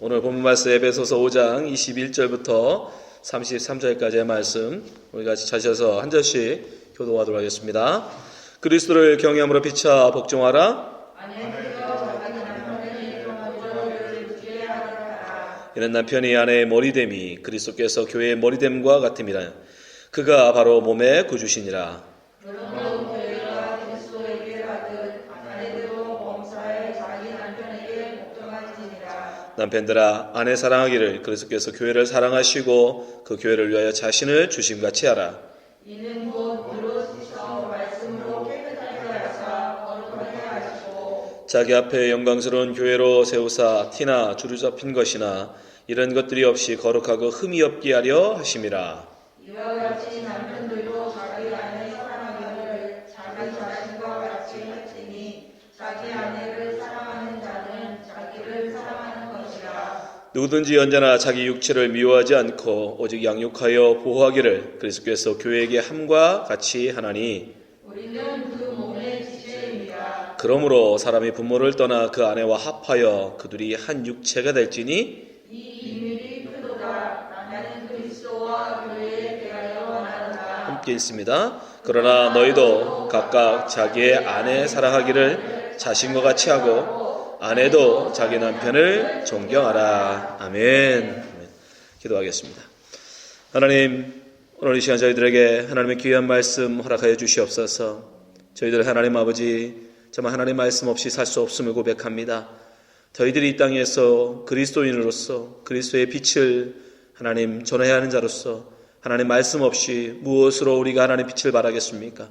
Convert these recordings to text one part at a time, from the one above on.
오늘 본문 말씀 에베소서 5장 21절부터 33절까지의 말씀 우리 같이 찾아서 한 절씩 교독하도록 하겠습니다. 그리스도를 경외함으로 피차 복종하라. 이는 남편이 아내의 머리됨이 그리스도께서 교회의 머리됨과 같음이라. 그가 바로 몸의 구주시니라. 남편들아 아내 사랑하기를 그리스도께서 교회를 사랑하시고 그 교회를 위하여 자신을 주심같이 하라. 이는 곧 그로 씻어 말씀으로 깨끗하게 하사 거룩하게 하시고 자기 앞에 영광스러운 교회로 세우사 티나 주류 잡힌 것이나 이런 것들이 없이 거룩하고 흠이 없게 하려 하심이라. 이와 같이 남편들도 자기 아내 사랑하기를 자기 자신과 같이 할지니 자기 아내를 사랑하는 자는 자기를 사랑하는 것이라. 누구든지 언제나 자기 육체를 미워하지 않고 오직 양육하여 보호하기를 그리스도께서 교회에게 함과 같이 하나니 우리는 그 몸의 지체입니다. 그러므로 사람이 부모를 떠나 그 아내와 합하여 그들이 한 육체가 될지니 이 비밀이 크도다. 나는 그리스도와 교회에 대하여 원하노라. 함께 있습니다. 그러나 너희도 각각 자기의 아내 사랑하기를 자신과 같이 하고 아내도 자기 남편을 존경하라. 아멘. 기도하겠습니다. 하나님, 오늘 이 시간 저희들에게 하나님의 귀한 말씀 허락하여 주시옵소서. 저희들 하나님 아버지, 정말 하나님 말씀 없이 살 수 없음을 고백합니다. 저희들이 이 땅에서 그리스도인으로서 그리스도의 빛을 하나님 전해야 하는 자로서 하나님 말씀 없이 무엇으로 우리가 하나님 빛을 발하겠습니까?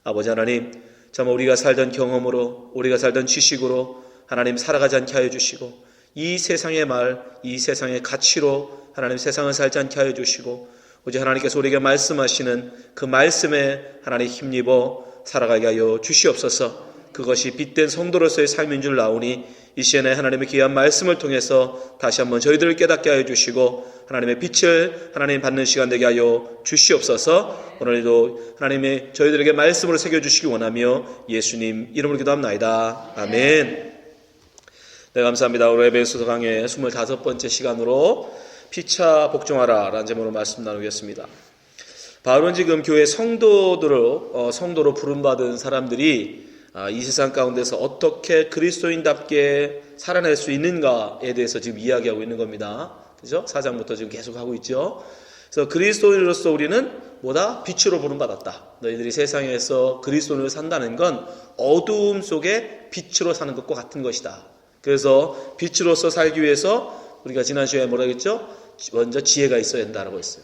아버지 하나님, 정말 우리가 살던 경험으로 우리가 살던 지식으로 하나님 살아가지 않게 하여 주시고 이 세상의 말, 이 세상의 가치로 하나님 세상을 살지 않게 하여 주시고 오직 하나님께서 우리에게 말씀하시는 그 말씀에 하나님 힘입어 살아가게 하여 주시옵소서. 그것이 빛된 성도로서의 삶인 줄 나오니 이 시간에 하나님의 귀한 말씀을 통해서 다시 한번 저희들을 깨닫게 하여 주시고 하나님의 빛을 하나님 받는 시간 되게 하여 주시옵소서. 오늘도 하나님의 저희들에게 말씀으로 새겨주시기 원하며 예수님 이름으로 기도합나이다. 아멘. 네, 감사합니다. 오늘 에베소서 강의 25번째 시간으로 피차 복종하라 라는 제목으로 말씀 나누겠습니다. 바울은 지금 교회 성도로 부름받은 사람들이 이 세상 가운데서 어떻게 그리스도인답게 살아낼 수 있는가에 대해서 지금 이야기하고 있는 겁니다. 그죠? 4장부터 지금 계속 하고 있죠. 그래서 그리스도인으로서 우리는 뭐다? 빛으로 부름받았다. 너희들이 세상에서 그리스도인으로 산다는 건 어두움 속에 빛으로 사는 것과 같은 것이다. 그래서 빛으로서 살기 위해서 우리가 지난 시간에 뭐라 했죠? 먼저 지혜가 있어야 된다라고 했어요.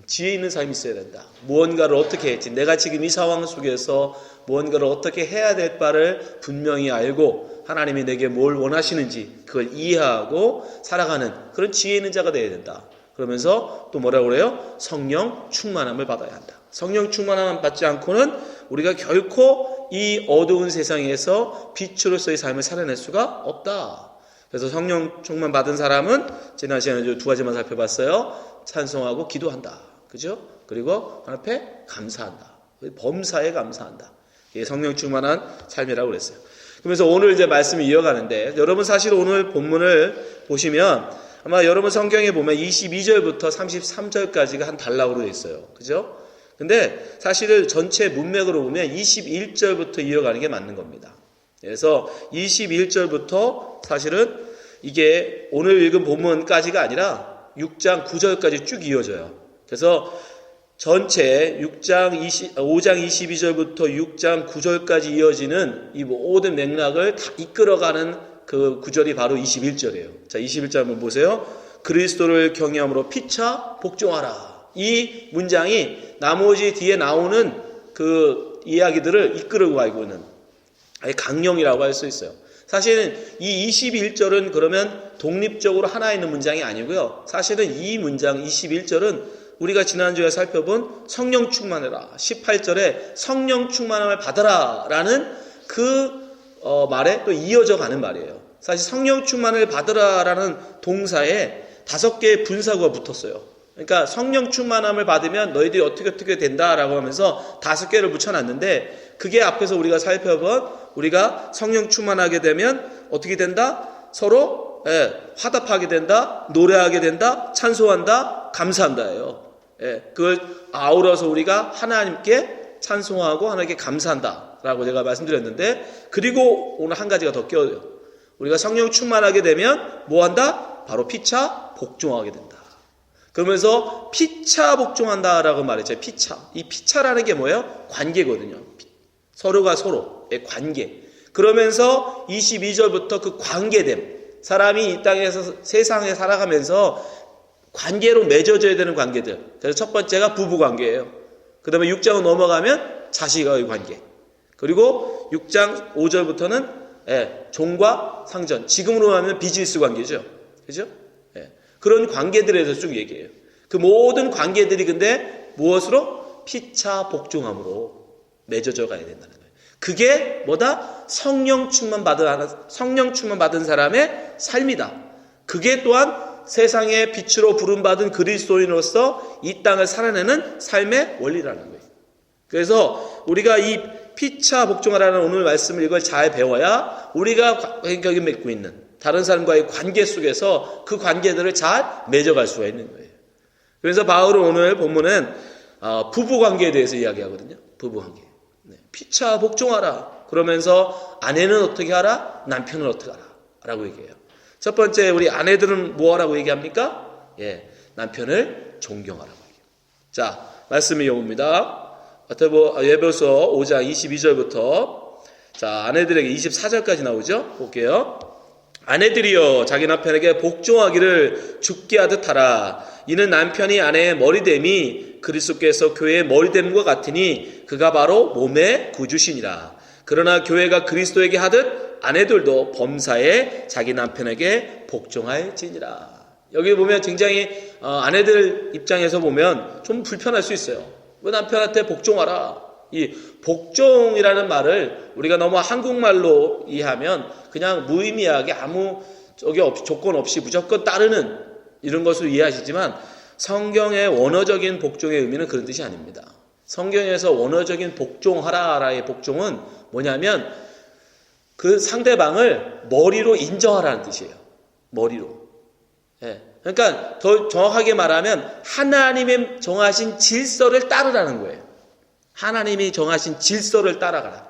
지혜 있는 삶이 있어야 된다. 무언가를 어떻게 했지? 내가 지금 이 상황 속에서 무언가를 어떻게 해야 될 바를 분명히 알고 하나님이 내게 뭘 원하시는지 그걸 이해하고 살아가는 그런 지혜 있는 자가 되어야 된다. 그러면서 또 뭐라고 그래요? 성령 충만함을 받아야 한다. 성령 충만함을 받지 않고는 우리가 결코 이 어두운 세상에서 빛으로서의 삶을 살아낼 수가 없다. 그래서 성령 충만 받은 사람은 지난 시간에 두 가지만 살펴봤어요. 찬송하고 기도한다. 그죠? 그리고 하나님 앞에 감사한다. 범사에 감사한다. 이게 성령 충만한 삶이라고 그랬어요. 그러면서 오늘 이제 말씀을 이어가는데 여러분 사실 오늘 본문을 보시면 아마 여러분 성경에 보면 22절부터 33절까지가 한 단락으로 되어 있어요. 그죠? 근데 사실은 전체 문맥으로 보면 21절부터 이어가는 게 맞는 겁니다. 그래서 21절부터 사실은 이게 오늘 읽은 본문까지가 아니라 6장 9절까지 쭉 이어져요. 그래서 전체 5장 22절부터 6장 9절까지 이어지는 이 모든 맥락을 다 이끌어가는 그 구절이 바로 21절이에요. 자, 21절 한번 보세요. 그리스도를 경외함으로 피차 복종하라. 이 문장이 나머지 뒤에 나오는 그 이야기들을 이끌어 가고 있는 강령이라고 할 수 있어요. 사실은 이 21절은 그러면 독립적으로 하나 있는 문장이 아니고요. 사실은 이 문장 21절은 우리가 지난주에 살펴본 성령 충만해라. 18절에 성령 충만함을 받아라 라는 그 말에 또 이어져 가는 말이에요. 사실 성령 충만을 받으라 라는 동사에 5개의 분사구가 붙었어요. 그러니까 성령 충만함을 받으면 너희들이 어떻게 된다라고 하면서 5개를 붙여놨는데 그게 앞에서 우리가 살펴본 우리가 성령 충만하게 되면 어떻게 된다? 서로 화답하게 된다, 노래하게 된다, 찬송한다, 감사한다예요. 그걸 아우러서 우리가 하나님께 찬송하고 하나님께 감사한다라고 제가 말씀드렸는데, 그리고 오늘 한 가지가 더 껴요. 우리가 성령 충만하게 되면 뭐 한다? 바로 피차 복종하게 된다. 그러면서 피차 복종한다라고 말했죠. 피차. 이 피차라는 게 뭐예요? 관계거든요. 서로가 서로의 관계. 그러면서 22절부터 그 관계됨. 사람이 이 땅에서 세상에 살아가면서 관계로 맺어져야 되는 관계들. 그래서 첫 번째가 부부 관계예요. 그 다음에 6장으로 넘어가면 자식과의 관계. 그리고 6장 5절부터는 종과 상전. 지금으로 하면 비즈니스 관계죠. 그죠? 그런 관계들에 대해서 쭉 얘기해요. 그 모든 관계들이 근데 무엇으로? 피차 복종함으로 맺어져 가야 된다는 거예요. 그게 뭐다? 성령 충만 받은 사람의 삶이다. 그게 또한 세상의 빛으로 부름받은 그리스도인으로서 이 땅을 살아내는 삶의 원리라는 거예요. 그래서 우리가 이 피차 복종하라는 오늘 말씀을 이걸 잘 배워야 우리가 관계를 맺고 있는 다른 사람과의 관계 속에서 그 관계들을 잘 맺어갈 수가 있는 거예요. 그래서 바울은 오늘 본문은 부부관계에 대해서 이야기하거든요. 부부관계. 피차 복종하라. 그러면서 아내는 어떻게 하라? 남편은 어떻게 하라? 라고 얘기해요. 첫 번째 우리 아내들은 뭐 하라고 얘기합니까? 남편을 존경하라고 얘기해요. 자, 말씀이 이겁니다. 에베소서 5장 22절부터 자, 아내들에게 24절까지 나오죠? 볼게요. 아내들이여 자기 남편에게 복종하기를 죽게 하듯 하라. 이는 남편이 아내의 머리됨이 그리스도께서 교회의 머리됨과 같으니 그가 바로 몸의 구주시니라. 그러나 교회가 그리스도에게 하듯 아내들도 범사에 자기 남편에게 복종할지니라. 여기 보면 굉장히 아내들 입장에서 보면 좀 불편할 수 있어요. 왜 남편한테 복종하라? 이 복종이라는 말을 우리가 너무 한국말로 이해하면 그냥 무의미하게 아무 조건 없이 무조건 따르는 이런 것으로 이해하시지만 성경의 원어적인 복종의 의미는 그런 뜻이 아닙니다. 성경에서 원어적인 복종하라의 복종은 뭐냐면 그 상대방을 머리로 인정하라는 뜻이에요. 머리로. 그러니까 더 정확하게 말하면 하나님의 정하신 질서를 따르라는 거예요. 하나님이 정하신 질서를 따라가라.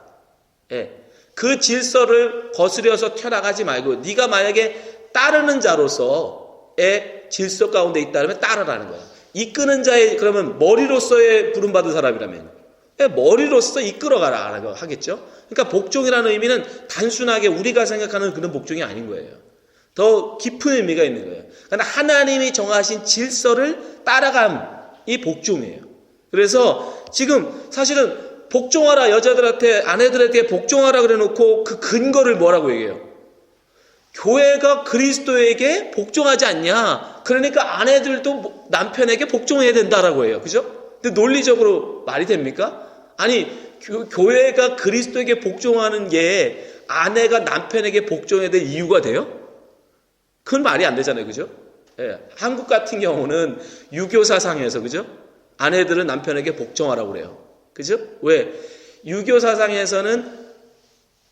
그 질서를 거스려서 튀어나가지 말고 네가 만약에 따르는 자로서의 질서 가운데 있다면 따르라는 거야. 이끄는 자의 그러면 머리로서의 부름받은 사람이라면 머리로서 이끌어가라 하겠죠. 그러니까 복종이라는 의미는 단순하게 우리가 생각하는 그런 복종이 아닌 거예요. 더 깊은 의미가 있는 거예요. 그러니까 하나님이 정하신 질서를 따라감이 복종이에요. 그래서 지금 사실은 복종하라 여자들한테 아내들한테 복종하라 그래놓고 그 근거를 뭐라고 얘기해요? 교회가 그리스도에게 복종하지 않냐? 그러니까 아내들도 남편에게 복종해야 된다라고 해요. 그죠? 근데 논리적으로 말이 됩니까? 아니 교회가 그리스도에게 복종하는 게 아내가 남편에게 복종해야 될 이유가 돼요? 그건 말이 안 되잖아요. 그죠? 한국 같은 경우는 유교 사상에서 그죠? 아내들은 남편에게 복종하라고 그래요. 그죠? 왜? 유교 사상에서는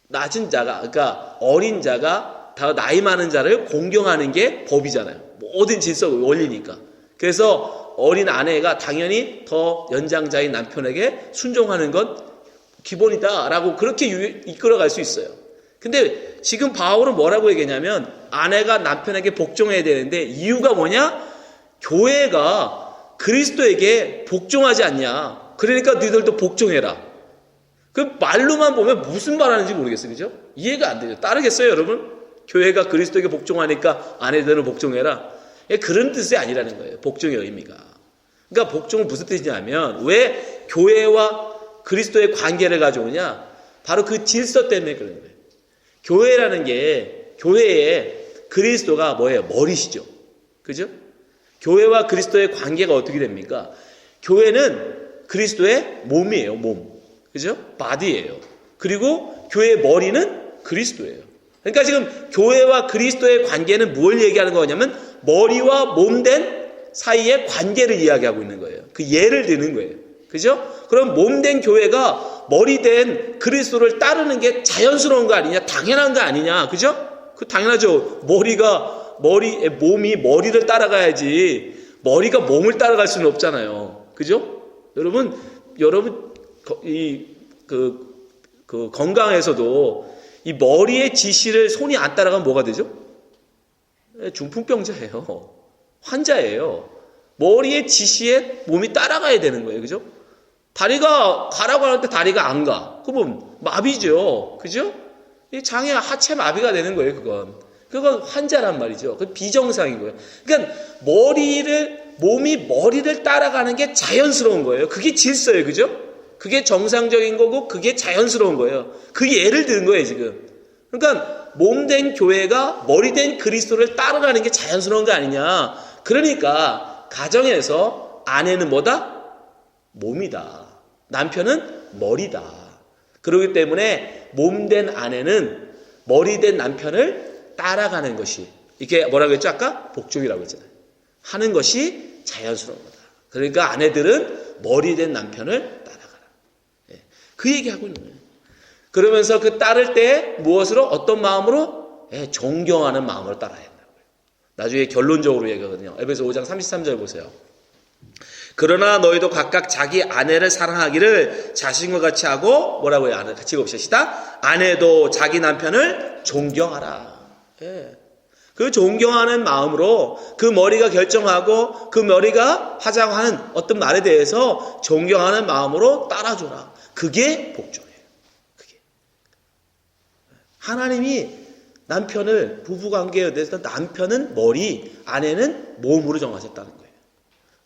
낮은 자가, 그러니까 어린 자가 더 나이 많은 자를 공경하는 게 법이잖아요. 모든 질서 원리니까. 그래서 어린 아내가 당연히 더 연장자인 남편에게 순종하는 건 기본이다라고 그렇게 이끌어갈 수 있어요. 근데 지금 바울은 뭐라고 얘기하냐면 아내가 남편에게 복종해야 되는데 이유가 뭐냐? 교회가 그리스도에게 복종하지 않냐. 그러니까 너희들도 복종해라. 그 말로만 보면 무슨 말 하는지 모르겠어요. 그죠? 이해가 안 되죠. 따르겠어요, 여러분? 교회가 그리스도에게 복종하니까 아내들은 복종해라. 그런 뜻이 아니라는 거예요. 복종의 의미가. 그러니까 복종은 무슨 뜻이냐면 왜 교회와 그리스도의 관계를 가져오냐? 바로 그 질서 때문에 그런 거예요. 교회라는 게 교회에 그리스도가 뭐예요? 머리시죠. 그죠? 교회와 그리스도의 관계가 어떻게 됩니까? 교회는 그리스도의 몸이에요. 몸. 그죠? 바디예요. 그리고 교회의 머리는 그리스도예요. 그러니까 지금 교회와 그리스도의 관계는 뭘 얘기하는 거냐면 머리와 몸된 사이의 관계를 이야기하고 있는 거예요. 그 예를 드는 거예요. 그죠? 그럼 몸된 교회가 머리된 그리스도를 따르는 게 자연스러운 거 아니냐? 당연한 거 아니냐? 그죠? 그 당연하죠. 몸이 머리를 따라가야지 머리가 몸을 따라갈 수는 없잖아요. 그죠? 여러분 건강에서도 이 머리의 지시를 손이 안 따라가면 뭐가 되죠? 중풍병자예요. 환자예요. 머리의 지시에 몸이 따라가야 되는 거예요. 그죠? 다리가 가라고 하는데 다리가 안 가. 그러면 마비죠. 그죠? 이 장애 하체 마비가 되는 거예요. 그건 환자란 말이죠. 그 비정상인 거예요. 그러니까 몸이 머리를 따라가는 게 자연스러운 거예요. 그게 질서예요. 그죠? 그게 정상적인 거고 그게 자연스러운 거예요. 그 예를 드는 거예요, 지금. 그러니까 몸된 교회가 머리된 그리스도를 따라가는 게 자연스러운 거 아니냐. 그러니까 가정에서 아내는 뭐다? 몸이다. 남편은 머리다. 그렇기 때문에 몸된 아내는 머리된 남편을 따라가는 것이, 이게 뭐라고 했죠? 아까 복종이라고 했잖아요. 하는 것이 자연스러운 거다. 그러니까 아내들은 머리된 남편을 따라가라. 그 얘기하고 있는 거예요. 그러면서 그 따를 때 무엇으로? 어떤 마음으로? 존경하는 마음으로 따라야 한다고요. 나중에 결론적으로 얘기하거든요. 에베소 5장 33절 보세요. 그러나 너희도 각각 자기 아내를 사랑하기를 자신과 같이 하고, 뭐라고요? 같이 봅시다. 아내도 자기 남편을 존경하라. 그 존경하는 마음으로 그 머리가 결정하고 그 머리가 하자고 하는 어떤 말에 대해서 존경하는 마음으로 따라줘라. 그게 복종이에요. 그게. 하나님이 남편을 부부관계에 대해서 남편은 머리, 아내는 몸으로 정하셨다는 거예요.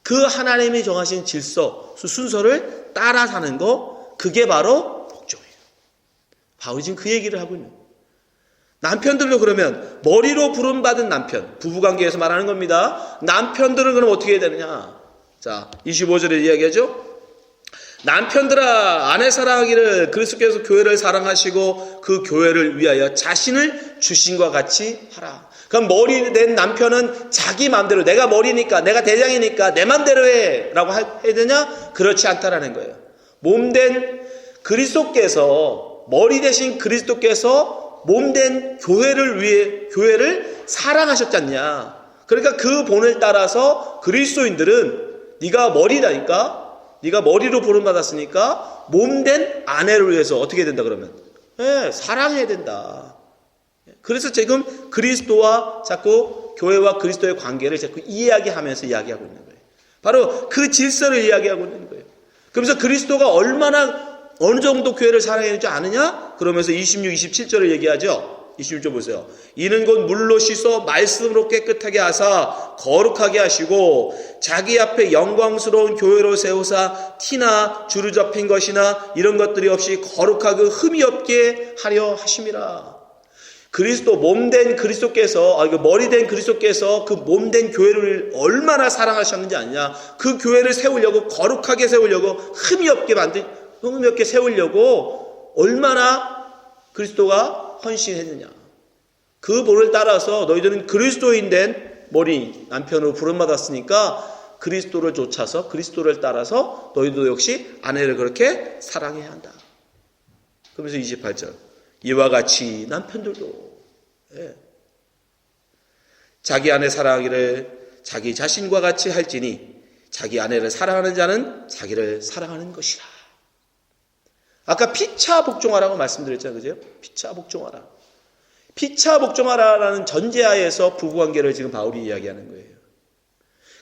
그 하나님이 정하신 질서, 순서를 따라 사는 거, 그게 바로 복종이에요. 바울이 지금 그 얘기를 하고 있는 거예요. 남편들도 그러면 머리로 부름받은 남편, 부부관계에서 말하는 겁니다. 남편들은 그럼 어떻게 해야 되느냐? 자, 25절에 이야기하죠. 남편들아, 아내 사랑하기를 그리스도께서 교회를 사랑하시고 그 교회를 위하여 자신을 주신과 같이 하라. 그럼 머리 된 남편은 자기 마음대로, 내가 머리니까, 내가 대장이니까 내 마음대로 해 라고 해야 되냐? 그렇지 않다라는 거예요. 몸된 그리스도께서, 머리 대신 그리스도께서 몸된 교회를 사랑하셨지 않냐. 그러니까 그 본을 따라서 그리스도인들은 네가 머리다니까, 네가 머리로 부름받았으니까 몸된 아내를 위해서 어떻게 해야 된다 그러면? 사랑해야 된다. 그래서 지금 그리스도와 자꾸 교회와 그리스도의 관계를 자꾸 이야기하면서 이야기하고 있는 거예요. 바로 그 질서를 이야기하고 있는 거예요. 그러면서 그리스도가 어느 정도 교회를 사랑했는지 아느냐? 그러면서 26, 27절을 얘기하죠. 26절 보세요. 이는 곧 물로 씻어 말씀으로 깨끗하게 하사 거룩하게 하시고 자기 앞에 영광스러운 교회로 세우사 티나 주루 잡힌 것이나 이런 것들이 없이 거룩하고 흠이 없게 하려 하심이라. 그리스도 몸된 그리스도께서, 머리된 그리스도께서 그 몸된 교회를 얼마나 사랑하셨는지 아느냐. 그 교회를 세우려고, 거룩하게 세우려고, 흠이 없게 세우려고 얼마나 그리스도가 헌신했느냐. 그 본을 따라서 너희들은 그리스도인 된 머리, 남편으로 부름받았으니까 그리스도를 쫓아서, 그리스도를 따라서 너희도 역시 아내를 그렇게 사랑해야 한다. 그러면서 28절. 이와 같이 남편들도 자기 아내 사랑하기를 자기 자신과 같이 할지니 자기 아내를 사랑하는 자는 자기를 사랑하는 것이라. 아까 피차 복종하라고 말씀드렸잖아요. 그죠? 피차 복종하라. 피차 복종하라라는 전제하에서 부부관계를 지금 바울이 이야기하는 거예요.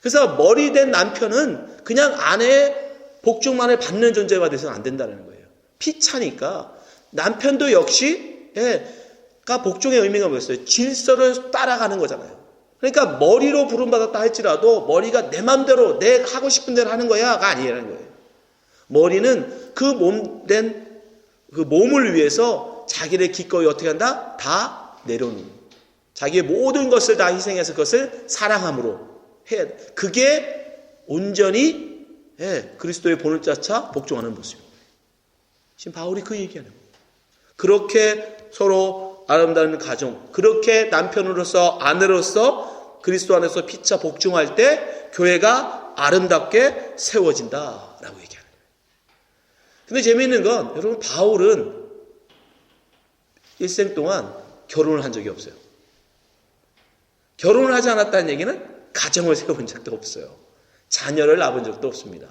그래서 머리된 남편은 그냥 아내의 복종만을 받는 존재가 돼서는 안 된다는 거예요. 피차니까 남편도 역시 복종의 의미가 뭐였어요? 질서를 따라가는 거잖아요. 그러니까 머리로 부름받았다 할지라도 머리가 내 맘대로 내 하고 싶은 대로 하는 거야가 아니라는 거예요. 머리는 그 몸된 그 몸을 위해서 자기를 기꺼이 어떻게 한다? 다 내려놓는. 자기의 모든 것을 다 희생해서 그것을 사랑함으로 해야 돼. 그게 온전히 그리스도의 본을 쫓아 복종하는 모습입니다. 지금 바울이 그 얘기하는 거예요. 그렇게 서로 아름다운 가정, 그렇게 남편으로서 아내로서 그리스도 안에서 피차 복종할 때 교회가 아름답게 세워진다라고 얘기하는 거예요. 근데 재미있는 건 여러분 바울은 일생 동안 결혼을 한 적이 없어요. 결혼을 하지 않았다는 얘기는 가정을 세운 적도 없어요. 자녀를 낳은 적도 없습니다.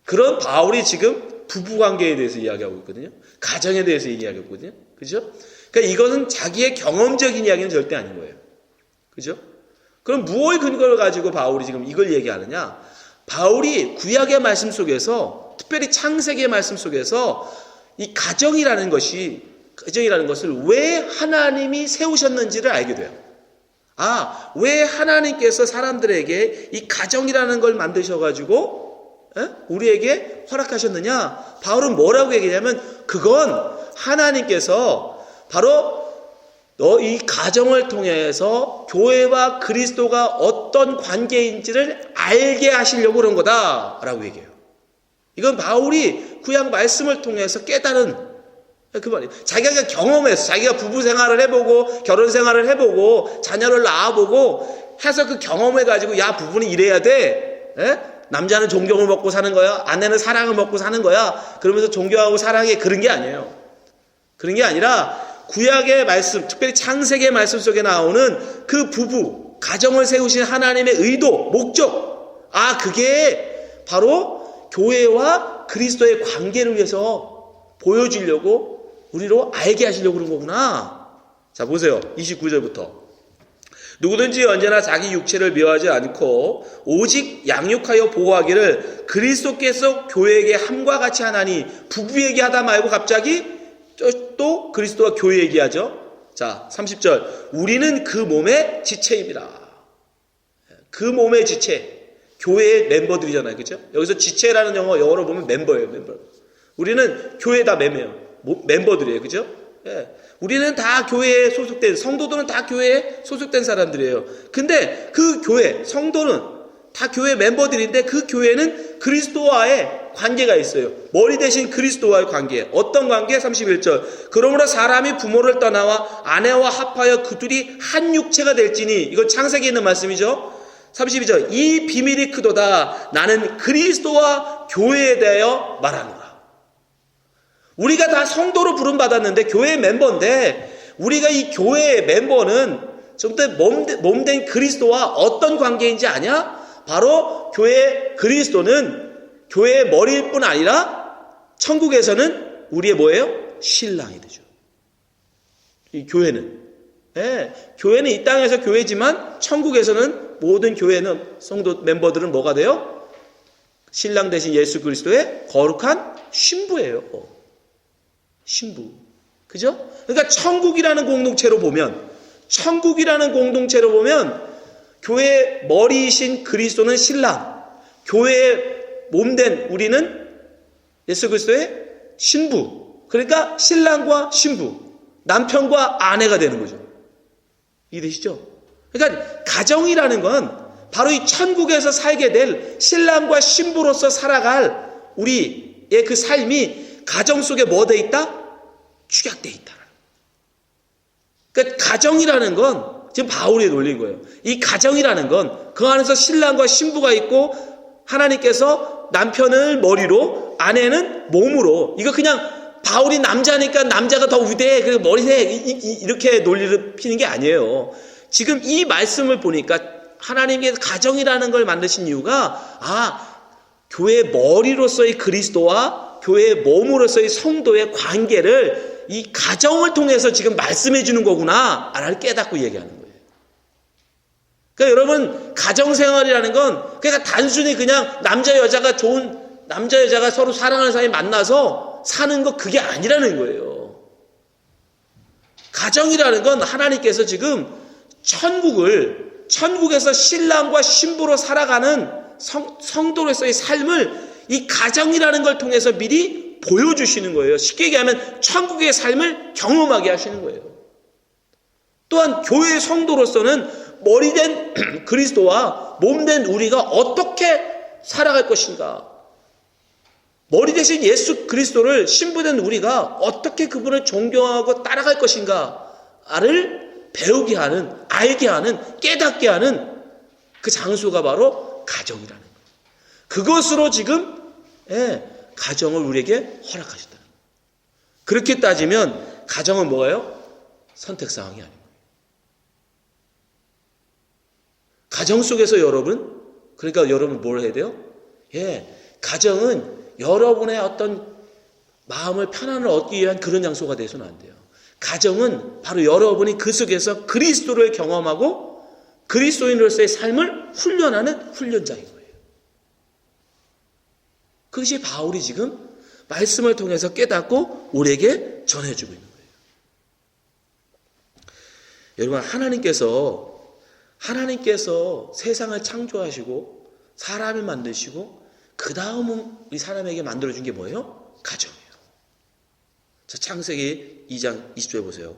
그런 바울이 지금 부부관계에 대해서 이야기하고 있거든요. 가정에 대해서 이야기하고 있거든요. 그죠? 그러니까 이거는 자기의 경험적인 이야기는 절대 아닌 거예요. 그죠? 그럼 무엇의 근거를 가지고 바울이 지금 이걸 얘기하느냐? 바울이 구약의 말씀 속에서, 특별히 창세기의 말씀 속에서 이 가정이라는 것을 왜 하나님이 세우셨는지를 알게 돼요. 왜 하나님께서 사람들에게 이 가정이라는 걸 만드셔가지고 우리에게 허락하셨느냐? 바울은 뭐라고 얘기하냐면 그건 하나님께서 바로 이 가정을 통해서 교회와 그리스도가 어떤 관계인지를 알게 하시려고 그런 거다라고 얘기해요. 이건 바울이 구약 말씀을 통해서 깨달은 그 말이에요. 자기가 경험해서 자기가 부부 생활을 해보고 결혼 생활을 해보고 자녀를 낳아보고 해서 그 경험해가지고 야 부부는 이래야 돼. 남자는 존경을 먹고 사는 거야. 아내는 사랑을 먹고 사는 거야. 그러면서 존경하고 사랑해. 그런 게 아니에요. 그런 게 아니라 구약의 말씀, 특별히 창세기의 말씀 속에 나오는 그 부부, 가정을 세우신 하나님의 의도, 목적. 그게 바로 교회와 그리스도의 관계를 위해서 보여주려고 우리로 알게 하시려고 그런 거구나. 자, 보세요. 29절부터. 누구든지 언제나 자기 육체를 미워하지 않고 오직 양육하여 보호하기를 그리스도께서 교회에게 함과 같이 하나니, 부부 얘기하다 말고 갑자기 또 그리스도와 교회 얘기하죠. 자, 30절. 우리는 그 몸의 지체입니다. 그 몸의 지체. 교회의 멤버들이잖아요. 그죠? 여기서 지체라는 영어로 보면 멤버예요. 멤버. 우리는 교회에 다 멤버들이에요. 그죠? 예. 우리는 다 교회에 소속된, 성도들은 다 교회에 소속된 사람들이에요. 근데 그 교회, 성도는 다 교회 멤버들인데 그 교회는 그리스도와의 관계가 있어요. 머리 대신 그리스도와의 관계. 어떤 관계? 31절. 그러므로 사람이 부모를 떠나와 아내와 합하여 그둘이 한 육체가 될지니, 이건 창세기에 있는 말씀이죠. 32절. 이 비밀이 크도다. 나는 그리스도와 교회에 대하여 말하노라. 우리가 다 성도로 부름받았는데 교회의 멤버인데, 우리가 이 교회의 멤버는 좀 더 몸된 그리스도와 어떤 관계인지 아냐? 바로 교회 그리스도는 교회의 머리일 뿐 아니라 천국에서는 우리의 뭐예요? 신랑이 되죠. 이 교회는. 교회는 이 땅에서 교회지만 천국에서는 모든 교회는 성도 멤버들은 뭐가 돼요? 신랑 대신 예수 그리스도의 거룩한 신부예요. 신부. 그죠? 그러니까 천국이라는 공동체로 보면 교회의 머리이신 그리스도는 신랑, 교회의 몸된 우리는 예수 그리스도의 신부. 그러니까 신랑과 신부, 남편과 아내가 되는 거죠. 이해되시죠? 그러니까 가정이라는 건 바로 이 천국에서 살게 될 신랑과 신부로서 살아갈 우리의 그 삶이 가정 속에 뭐 돼 있다? 축약돼 있다. 그러니까 가정이라는 건 지금 바울이 놀린 거예요. 이 가정이라는 건 그 안에서 신랑과 신부가 있고 하나님께서 남편을 머리로 아내는 몸으로, 이거 그냥 바울이 남자니까 남자가 더 위대해, 그리고 머리세 이렇게 논리를 피는 게 아니에요. 지금 이 말씀을 보니까 하나님께서 가정이라는 걸 만드신 이유가 교회의 머리로서의 그리스도와 교회의 몸으로서의 성도의 관계를 이 가정을 통해서 지금 말씀해 주는 거구나 라를 깨닫고 얘기하는 거예요. 그러니까 여러분, 가정생활이라는 건 그러니까 단순히 그냥 남자 여자가 서로 사랑하는 사람이 만나서 사는 거, 그게 아니라는 거예요. 가정이라는 건 하나님께서 지금 천국에서 신랑과 신부로 살아가는 성도로서의 삶을 이 가정이라는 걸 통해서 미리 보여주시는 거예요. 쉽게 얘기하면 천국의 삶을 경험하게 하시는 거예요. 또한 교회의 성도로서는 머리된 그리스도와 몸된 우리가 어떻게 살아갈 것인가, 머리 대신 예수 그리스도를 신부된 우리가 어떻게 그분을 존경하고 따라갈 것인가를 배우게 하는, 알게 하는, 깨닫게 하는 그 장소가 바로 가정이라는 거예요. 그것으로 지금 가정을 우리에게 허락하셨다. 그렇게 따지면 가정은 뭐예요? 선택사항이 아니에요. 가정 속에서 여러분, 그러니까 여러분 뭘 해야 돼요? 가정은 여러분의 어떤 마음을 편안을 얻기 위한 그런 장소가 돼서는 안 돼요. 가정은 바로 여러분이 그 속에서 그리스도를 경험하고 그리스도인으로서의 삶을 훈련하는 훈련장인 거예요. 그것이 바울이 지금 말씀을 통해서 깨닫고 우리에게 전해주고 있는 거예요. 여러분, 하나님께서 세상을 창조하시고 사람을 만드시고 그 다음은 이 사람에게 만들어준 게 뭐예요? 가정이에요. 자, 창세기 2장 20절에 보세요.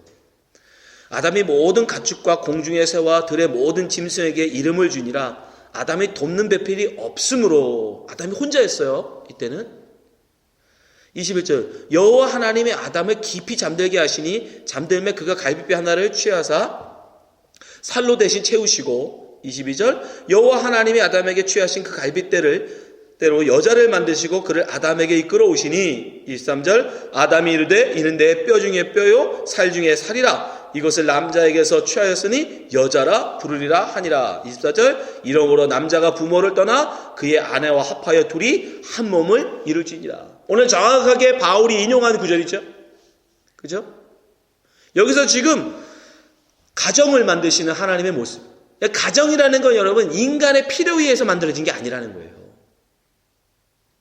아담이 모든 가축과 공중의 새와 들의 모든 짐승에게 이름을 주니라. 아담이 돕는 배필이 없으므로, 아담이 혼자였어요. 이때는. 21절, 여호와 하나님이 아담을 깊이 잠들게 하시니 잠들매 그가 갈빗뼈 하나를 취하사 살로 대신 채우시고, 22절, 여호와 하나님이 아담에게 취하신 그 갈빗대로 여자를 만드시고 그를 아담에게 이끌어 오시니, 23절, 아담이 이르되 이는 내 뼈 중에 뼈요 살 중에 살이라. 이것을 남자에게서 취하였으니 여자라 부르리라 하니라. 24절, 이러므로 남자가 부모를 떠나 그의 아내와 합하여 둘이 한 몸을 이룰지니라. 오늘 정확하게 바울이 인용한 구절이죠. 그죠? 여기서 지금 가정을 만드시는 하나님의 모습. 가정이라는 건 여러분 인간의 필요에 의해서 만들어진 게 아니라는 거예요.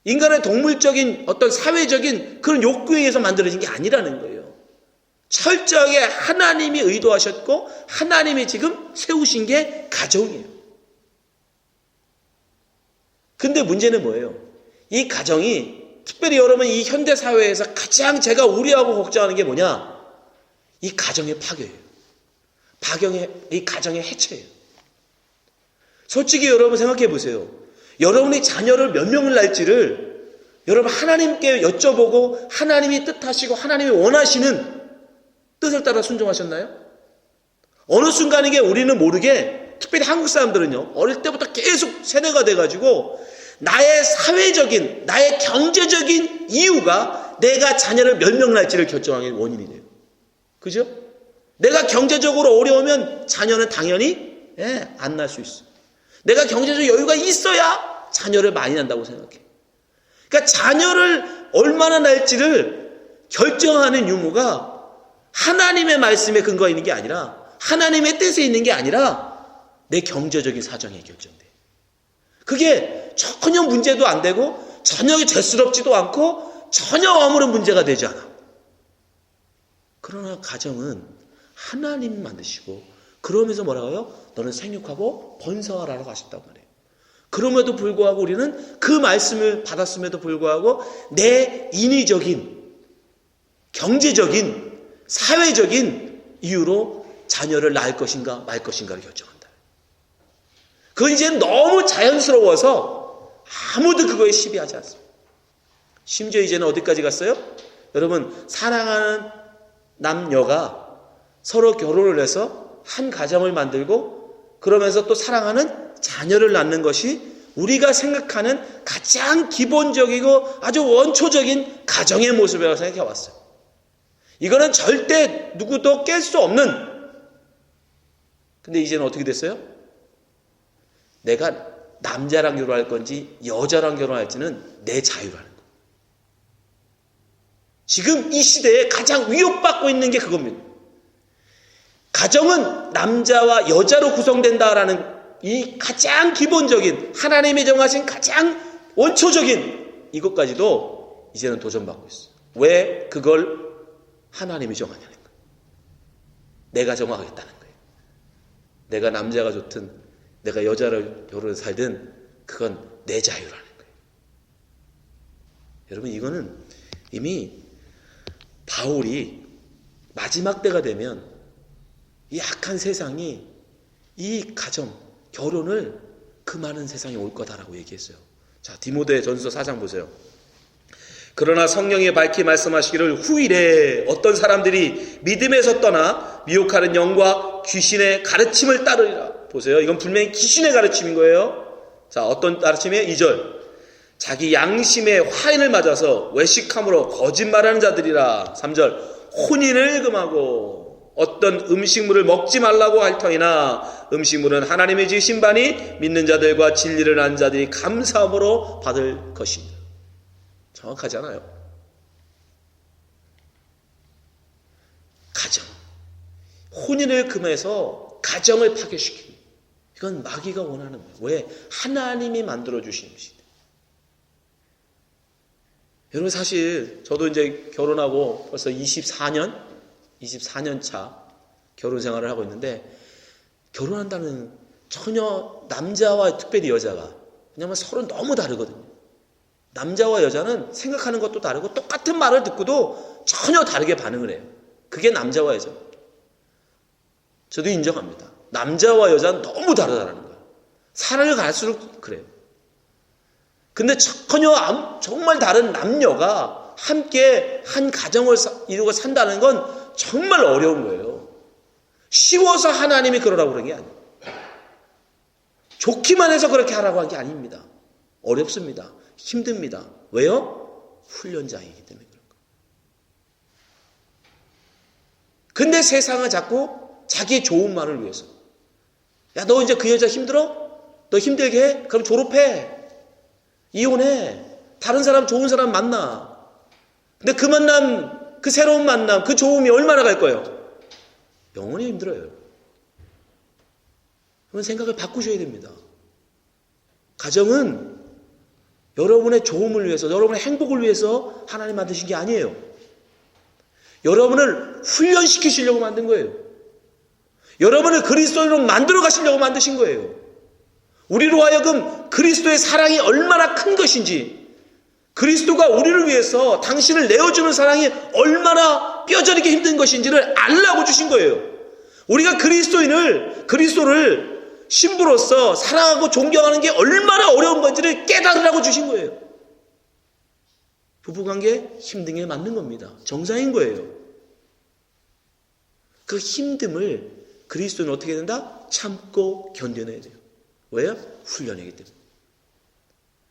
인간의 동물적인 어떤 사회적인 그런 욕구에 의해서 만들어진 게 아니라는 거예요. 철저하게 하나님이 의도하셨고 하나님이 지금 세우신 게 가정이에요. 근데 문제는 뭐예요? 이 가정이 특별히 여러분 이 현대사회에서 가장 제가 우려하고 걱정하는 게 뭐냐? 이 가정의 파괴예요. 이 가정의 해체예요. 솔직히 여러분 생각해 보세요. 여러분이 자녀를 몇 명을 낳을지를 여러분 하나님께 여쭤보고 하나님이 뜻하시고 하나님이 원하시는 뜻을 따라 순종하셨나요? 어느 순간이게 우리는 모르게, 특별히 한국 사람들은요, 어릴 때부터 계속 세뇌가 돼가지고 나의 사회적인, 나의 경제적인 이유가 내가 자녀를 몇 명 낳을지를 결정하는 원인이 돼요. 그죠? 내가 경제적으로 어려우면 자녀는 당연히 안 낳을 수 있어요. 내가 경제적 여유가 있어야 자녀를 많이 낳는다고 생각해. 그러니까 자녀를 얼마나 낳을지를 결정하는 유무가 하나님의 말씀에 근거가 있는 게 아니라, 하나님의 뜻에 있는 게 아니라 내 경제적인 사정에 결정돼. 그게 전혀 문제도 안 되고 전혀 죄스럽지도 않고 전혀 아무런 문제가 되지 않아. 그러나 가정은 하나님 만드시고, 그러면서 뭐라고요? 너는 생육하고 번성하라고 하셨다고 말해요. 그럼에도 불구하고 우리는 그 말씀을 받았음에도 불구하고 내 인위적인, 경제적인, 사회적인 이유로 자녀를 낳을 것인가 말 것인가를 결정한다. 그건 이제 너무 자연스러워서 아무도 그거에 시비하지 않습니다. 심지어 이제는 어디까지 갔어요? 여러분, 사랑하는 남녀가 서로 결혼을 해서 한 가정을 만들고 그러면서 또 사랑하는 자녀를 낳는 것이 우리가 생각하는 가장 기본적이고 아주 원초적인 가정의 모습이라고 생각해 왔어요. 이거는 절대 누구도 깰 수 없는. 근데 이제는 어떻게 됐어요? 내가 남자랑 결혼할 건지 여자랑 결혼할지는 내 자유라는 거예요. 지금 이 시대에 가장 위협받고 있는 게 그겁니다. 가정은 남자와 여자로 구성된다라는 이 가장 기본적인, 하나님이 정하신 가장 원초적인 이것까지도 이제는 도전받고 있어요. 왜 그걸 하나님이 정하냐는 거예요. 내가 정하겠다는 거예요. 내가 남자가 좋든 내가 여자를 결혼해서 살든 그건 내 자유라는 거예요. 여러분, 이거는 이미 바울이 마지막 때가 되면 이 악한 세상이 이 가정, 결혼을 금하는 세상이 올 거다라고 얘기했어요. 자, 디모데전서 4장 보세요. 그러나 성령이 밝히 말씀하시기를 후일에 어떤 사람들이 믿음에서 떠나 미혹하는 영과 귀신의 가르침을 따르리라. 보세요. 이건 분명히 귀신의 가르침인 거예요. 자, 어떤 가르침이에요? 2절. 자기 양심의 화인을 맞아서 외식함으로 거짓말하는 자들이라. 3절. 혼인을 금하고. 어떤 음식물을 먹지 말라고 할 터이나 음식물은 하나님의 지으신 바니 믿는 자들과 진리를 아는 자들이 감사함으로 받을 것입니다. 정확하잖아요. 가정, 혼인을 금해서 가정을 파괴시키는, 이건 마귀가 원하는 거예요. 왜? 하나님이 만들어주신 것이다. 여러분, 사실 저도 이제 결혼하고 벌써 24년 차 결혼 생활을 하고 있는데, 결혼한다는 전혀 남자와 특별히 여자가, 왜냐하면 서로 너무 다르거든요. 남자와 여자는 생각하는 것도 다르고 똑같은 말을 듣고도 전혀 다르게 반응을 해요. 그게 남자와 여자. 저도 인정합니다. 남자와 여자는 너무 다르다는 거예요. 살을 갈수록 그래요. 근데 전혀 정말 다른 남녀가 함께 한 가정을 이루고 산다는 건 정말 어려운 거예요. 쉬워서 하나님이 그러라고 그런 게 아니에요. 좋기만 해서 그렇게 하라고 한 게 아닙니다. 어렵습니다. 힘듭니다. 왜요? 훈련장이기 때문에 그런 거예요. 근데 세상은 자꾸 자기 좋은 말을 위해서, 야, 너 이제 그 여자 힘들어? 너 힘들게 해? 그럼 졸업해. 이혼해. 다른 사람, 좋은 사람 만나. 근데 그 만남, 그 새로운 만남, 그 좋음이 얼마나 갈 거예요? 영원히 힘들어요. 그런 생각을 바꾸셔야 됩니다. 가정은 여러분의 좋음을 위해서, 여러분의 행복을 위해서 하나님 만드신 게 아니에요. 여러분을 훈련시키시려고 만든 거예요. 여러분을 그리스도인으로 만들어 가시려고 만드신 거예요. 우리로 하여금 그리스도의 사랑이 얼마나 큰 것인지, 그리스도가 우리를 위해서 당신을 내어주는 사랑이 얼마나 뼈저리게 힘든 것인지를 알라고 주신 거예요. 우리가 그리스도를 신부로서 사랑하고 존경하는 게 얼마나 어려운 건지를 깨달으라고 주신 거예요. 부부관계 힘든 게 맞는 겁니다. 정상인 거예요. 그 힘듦을 그리스도는 어떻게 된다? 참고 견뎌내야 돼요. 왜요? 훈련이기 때문에.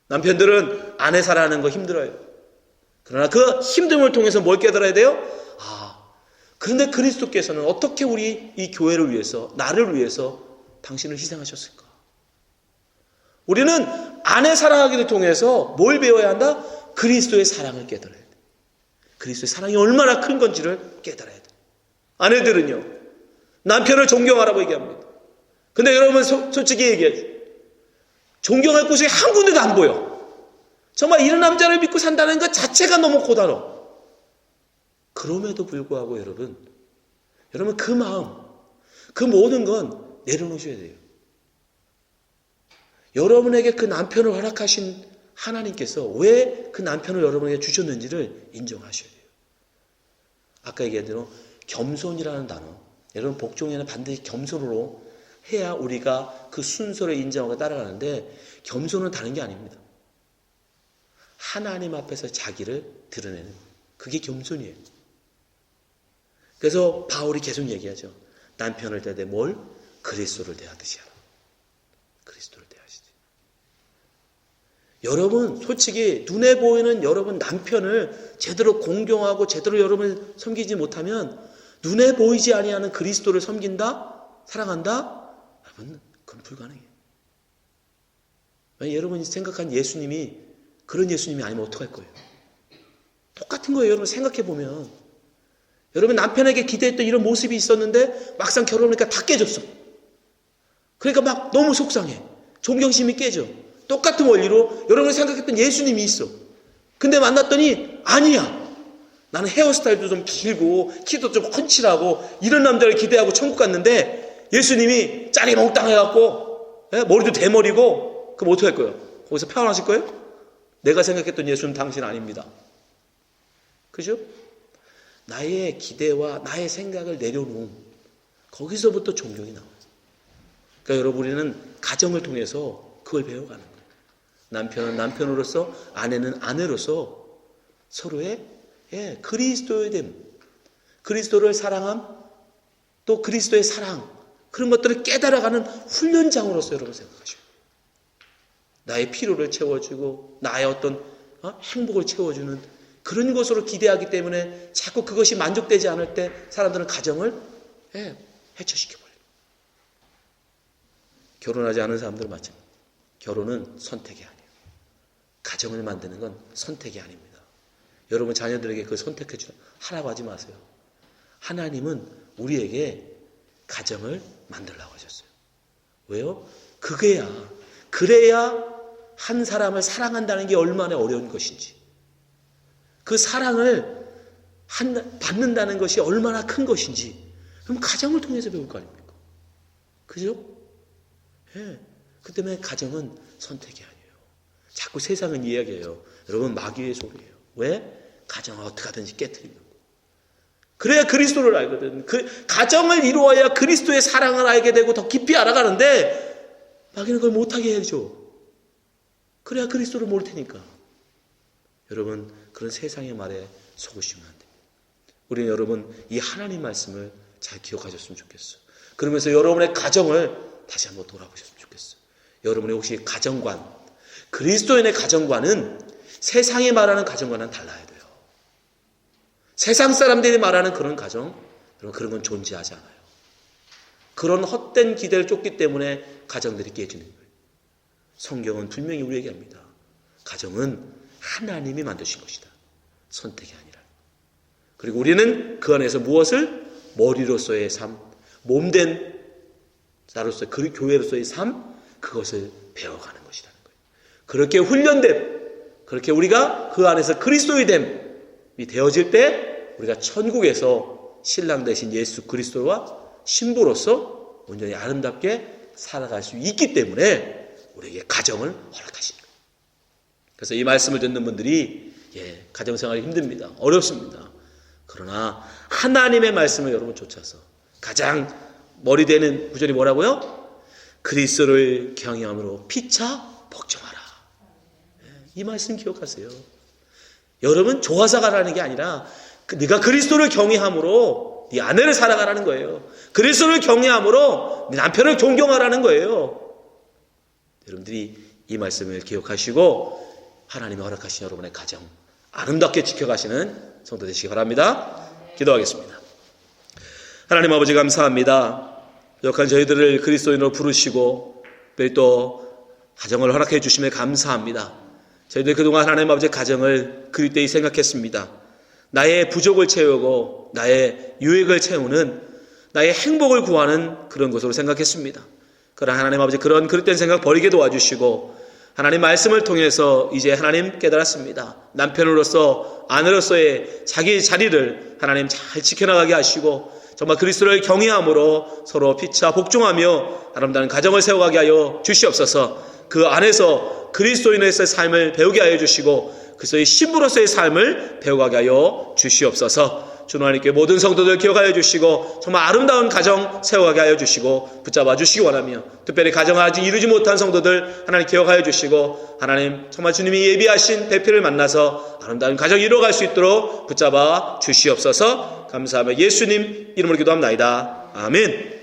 남편들은 아내 사랑하는 거 힘들어요. 그러나 그 힘듦을 통해서 뭘 깨달아야 돼요? 그런데 그리스도께서는 어떻게 우리 이 교회를 위해서, 나를 위해서 당신을 희생하셨을까? 우리는 아내 사랑하기를 통해서 뭘 배워야 한다? 그리스도의 사랑을 깨달아야 돼. 그리스도의 사랑이 얼마나 큰 건지를 깨달아야 돼. 아내들은요, 남편을 존경하라고 얘기합니다. 근데 여러분 솔직히 얘기해요. 존경할 곳이 한 군데도 안 보여. 정말 이런 남자를 믿고 산다는 것 자체가 너무 고단해. 그럼에도 불구하고 여러분 그 마음, 그 모든 건 내려놓으셔야 돼요. 여러분에게 그 남편을 허락하신 하나님께서 왜 그 남편을 여러분에게 주셨는지를 인정하셔야 돼요. 아까 얘기한 대로 겸손이라는 단어, 여러분 복종에는 반드시 겸손으로 해야 우리가 그 순서를 인정하고 따라가는데, 겸손은 다른 게 아닙니다. 하나님 앞에서 자기를 드러내는, 그게 겸손이에요. 그래서 바울이 계속 얘기하죠. 남편을 대하되 뭘? 그리스도를 대하듯이 하라. 그리스도를 대하시지. 여러분 솔직히 눈에 보이는 여러분 남편을 제대로 공경하고 제대로 여러분을 섬기지 못하면, 눈에 보이지 아니하는 그리스도를 섬긴다? 사랑한다? 여러분 그건 불가능해요. 여러분이 생각한 예수님이 그런 예수님이 아니면 어떡할 거예요? 똑같은 거예요. 여러분 생각해보면, 여러분 남편에게 기대했던 이런 모습이 있었는데 막상 결혼하니까 다 깨졌어. 그러니까 막 너무 속상해. 존경심이 깨져. 똑같은 원리로 여러분이 생각했던 예수님이 있어. 근데 만났더니 아니야. 나는 헤어스타일도 좀 길고 키도 좀 훤칠하고 이런 남자를 기대하고 천국 갔는데 예수님이 짜리몽땅해갖고 머리도 대머리고, 그럼 어떻게 할 거예요? 거기서 표현하실 거예요? 내가 생각했던 예수는 당신 아닙니다. 그죠? 나의 기대와 나의 생각을 내려놓은, 거기서부터 존경이 나와요. 그러니까 여러분 우리는 가정을 통해서 그걸 배워가는 거예요. 남편은 남편으로서, 아내는 아내로서 서로의 그리스도의 됨, 그리스도를 사랑함, 또 그리스도의 사랑, 그런 것들을 깨달아가는 훈련장으로서 여러분 생각하셔요. 나의 필요를 채워주고 나의 어떤 행복을 채워주는 그런 것으로 기대하기 때문에 자꾸 그것이 만족되지 않을 때 사람들은 가정을 해체시켜버려요. 결혼하지 않은 사람들 마찬가지. 결혼은 선택이 아니에요. 가정을 만드는 건 선택이 아닙니다. 여러분 자녀들에게 그걸 선택해 하라고 하지 마세요. 하나님은 우리에게 가정을 만들라고 하셨어요. 왜요? 그래야 한 사람을 사랑한다는 게 얼마나 어려운 것인지, 그 사랑을 받는다는 것이 얼마나 큰 것인지, 그럼 가정을 통해서 배울 거 아닙니까? 그죠? 그 때문에 가정은 선택이 아니에요. 자꾸 세상은 이야기해요. 여러분 마귀의 소리예요. 왜? 가정을 어떻게 하든지 깨트리려고. 그래야 그리스도를 알거든. 그 가정을 이루어야 그리스도의 사랑을 알게 되고 더 깊이 알아가는데 마귀는 그걸 못하게 해야죠. 그래야 그리스도를 모를 테니까. 여러분 그런 세상의 말에 속으시면 안 됩니다. 우리는 여러분 이 하나님 말씀을 잘 기억하셨으면 좋겠어요. 그러면서 여러분의 가정을 다시 한번 돌아보셨으면 좋겠어요. 여러분의 혹시 가정관, 그리스도인의 가정관은 세상이 말하는 가정과는 달라야 돼요. 세상 사람들이 말하는 그런 가정, 여러분 그런 건 존재하지 않아요. 그런 헛된 기대를 쫓기 때문에 가정들이 깨지는 거예요. 성경은 분명히 우리에게 합니다. 가정은 하나님이 만드신 것이다. 선택이 아니라. 그리고 우리는 그 안에서 무엇을? 머리로서의 삶, 몸된 자로서 그 교회로서의 삶, 그것을 배워가는 것이라는 거예요. 그렇게 훈련됨, 그렇게 우리가 그 안에서 그리스도의 됨이 되어질 때 우리가 천국에서 신랑 대신 예수 그리스도와 신부로서 온전히 아름답게 살아갈 수 있기 때문에 우리에게 가정을 허락하신 거예요. 그래서 이 말씀을 듣는 분들이 가정생활이 힘듭니다. 어렵습니다. 그러나 하나님의 말씀을 여러분 쫓아서 가장 머리 되는 구절이 뭐라고요? 그리스도를 경외함으로 피차 복종하라. 이 말씀 기억하세요. 여러분 좋아서 가라는 게 아니라 네가 그리스도를 경외함으로 네 아내를 사랑하라는 거예요. 그리스도를 경외함으로 네 남편을 존경하라는 거예요. 여러분들이 이 말씀을 기억하시고 하나님이 허락하신 여러분의 가정 아름답게 지켜가시는 성도 되시기 바랍니다. 기도하겠습니다. 하나님 아버지 감사합니다. 역한 저희들을 그리스도인으로 부르시고 특별히 또 가정을 허락해 주심에 감사합니다. 저희들 그동안 하나님 아버지의 가정을 그리때에 생각했습니다. 나의 부족을 채우고 나의 유익을 채우는 나의 행복을 구하는 그런 것으로 생각했습니다. 그러나 하나님 아버지 그런 그릇된 생각 버리게 도와주시고 하나님 말씀을 통해서 이제 하나님 깨달았습니다. 남편으로서 아내로서의 자기 자리를 하나님 잘 지켜나가게 하시고 정말 그리스도를 경외함으로 서로 피차 복종하며 아름다운 가정을 세워가게 하여 주시옵소서. 그 안에서 그리스도인으로서의 삶을 배우게 하여 주시고 그리스도의 신부로서의 삶을 배워가게 하여 주시옵소서. 주 하나님께 모든 성도들 기억하여 주시고 정말 아름다운 가정 세워가게 하여 주시고 붙잡아 주시기 원하며 특별히 가정을 아직 이루지 못한 성도들 하나님 기억하여 주시고 하나님 정말 주님이 예비하신 배필을 만나서 아름다운 가정 이루어갈 수 있도록 붙잡아 주시옵소서. 감사하며 예수님 이름으로 기도합니다. 아멘.